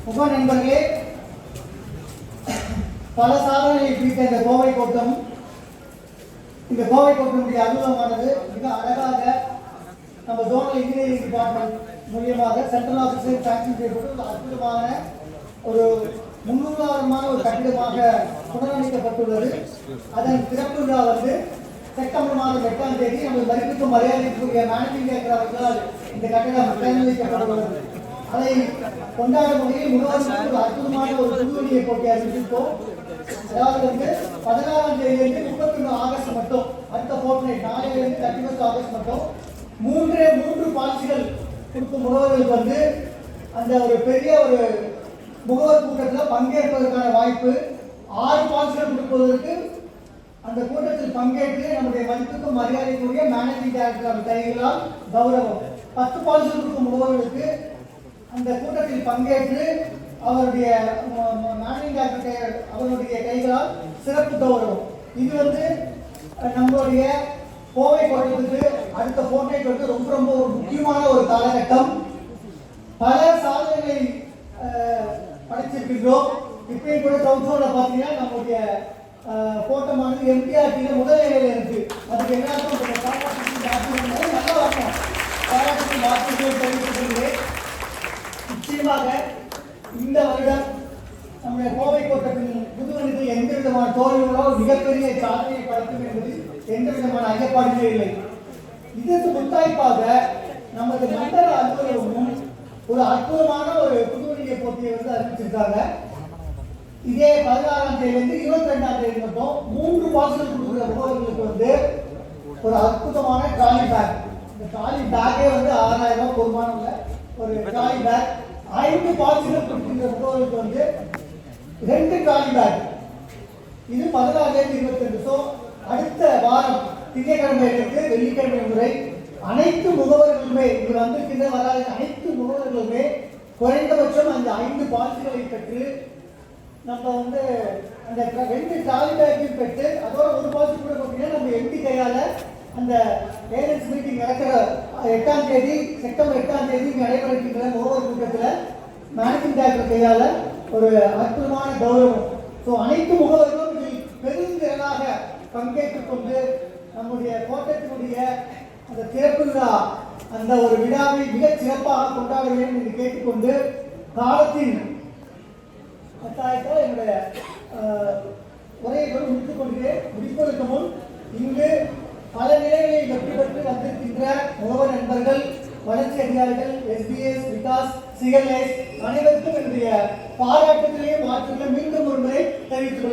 முக நண்பர்களே, பல சாதனைகளை குறித்த இந்த கோவை கோட்டம், இந்த கோவை கோட்டமுடைய அனுபவமானது மிக அழகாக நம்ம ஜோனல் இன்ஜினியரிங் டிபார்ட்மெண்ட் மூலியமாக சென்ட்ரல் ஆஃபீஸில் சாங்ஷன் செய்யப்பட்டு ஒரு அற்புதமான ஒரு முன்னுதாரணமான ஒரு கட்டிடமாக புனரமைக்கப்பட்டுள்ளது. அதன் திறப்பு விழா செப்டம்பர் மாதம் 8ஆம் தேதி நமது மதிப்புக்கும் மரியாதைக்குரிய மேனேஜிங் டைரக்டர் அவர்களால் இந்த கட்டிடம் திறந்து வைக்கப்பட்டுள்ளது. அதை கொண்டாடும் வகையில் முன்னோர்களுக்கு ஒரு அற்புதமான ஒரு புதுவெளியை போட்டி அறிவித்திருக்கோம். அதாவது 16ஆம் தேதியிலிருந்து 31 ஆகஸ்ட் மட்டும், அடுத்த போர்ட்நைட் நாளையிலிருந்து 31 ஆகஸ்ட் மட்டும் மூன்று பாலிசிகள் கொடுக்கும் முகவர்களுக்கு அந்த ஒரு பெரிய ஒரு முகவர் கூட்டத்தில் பங்கேற்பதற்கான வாய்ப்பு. 6 பாலிசிகள் கொடுப்பதற்கு அந்த கூட்டத்தில் பங்கேற்று நம்முடைய மதிப்புக்கும் மரியாதைக்குரிய மேனேஜிங் டைரக்டர் கைகளால் கௌரவம். 10 பாலிசிகள் கொடுக்கும் முகவர்களுக்கு அந்த கூட்டத்தில் பங்கேற்று அவருடைய மேனேஜிங் டைரக்டர் அவருடைய கைகளால் சிறப்பு கௌரவம். இது நம்மளுடைய கோவை கோட்டத்துக்கு அடுத்த போர்ட்நைட் ரொம்ப ஒரு முக்கியமான ஒரு காலகட்டம். பல சாதனைகளை படைச்சிருக்கின்றோம். இப்பயும் கூட கவுன்சிலோட பார்த்தீங்கன்னா நம்மளுடைய கோட்டமானது எம்டிஆர்டியில் முதல் நிலையில் இருக்கு. அதுக்கு எல்லாருக்கும் நல்லா வரணும். பாராட்டு வார்த்தைகள் தெரிவித்துள்ளேன். நிச்சயமாக இந்த வருடம் நம்முடைய கோவை கோட்டத்தின் புதுவெளியில் எந்த விதமான தோல்விகளோ மிகப்பெரிய சாதனையை படைக்கும் என்பதில் எந்த விதமான ஐயப்பாடுகளே இல்லை. இதற்கு முத்தாய்ப்பாக நமது மண்டல அலுவலகமும் ஒரு அற்புதமான ஒரு புதுவெளியை போட்டியை அறிவிச்சிருக்காங்க. இதே 16ஆம் தேதியிலிருந்து 22ஆம் தேதி மட்டும் 3 பால்கள் கொடுக்குற முகவர்களுக்கு ஒரு அற்புதமான ட்ராலி பேக். இந்த ட்ராலி பேக்கே 6000 ரூபாய் பொறுமான ஒரு ட்ராலி பேக். 5 பால்கள் கொடுக்கின்ற முகவர்களுக்கு 2 ட்ராலி பேக். இது 16ஆம் தேதி 22. ஸோ அடுத்த வாரம் திங்கட்கிழமையிலிருந்து வெள்ளிக்கிழமை முறை அனைத்து முகவர்களுமே இது வந்திருக்கின்ற வராத அனைத்து முகவர்களுமே குறைந்தபட்சம் அந்த 5 பால்களை பெற்று நம்ம அந்த 2 ட்ராலி பேக்கையும் பெற்று அதோட ஒரு பால்சி கூட பார்த்தீங்கன்னா நம்ம எம்பி கையால் அந்த பேரண்ட்ஸ் மீட்டிங் நடக்கிற 8ஆம் தேதி செப்டம்பர் 8ஆம் தேதி நடைபெறுகின்ற முகவர் கூட்டத்தில் மேனேஜிங் டைரக்டர் கையால் ஒரு அற்புதமான கௌரவம். ஸோ அனைத்து முகவர்களும் இதில் பெருந்திரளாக பங்கேற்றுக் கொண்டு நம்முடைய கோட்டத்தினுடைய அந்த திறப்பு விழா அந்த ஒரு விழாவை மிகச் சிறப்பாக கொண்டாட வேண்டும் என்று கேட்டுக்கொண்டு காலத்தின் கட்டாயத்தை என்னுடைய உரையை முடிப்பதற்கு முன் இங்கு பல நிலைகளில் வெற்றி பெற்று வந்திருக்கின்ற முகவர் நண்பர்கள், வளர்ச்சி அதிகாரிகள், எஸ்பிஎஸ், விகாஸ், சிஎல்எஸ் அனைவருக்கும் என்னுடைய பாராட்டுகளையும் வாழ்த்துக்களை மீண்டும் ஒரு முறை தெரிவித்துக்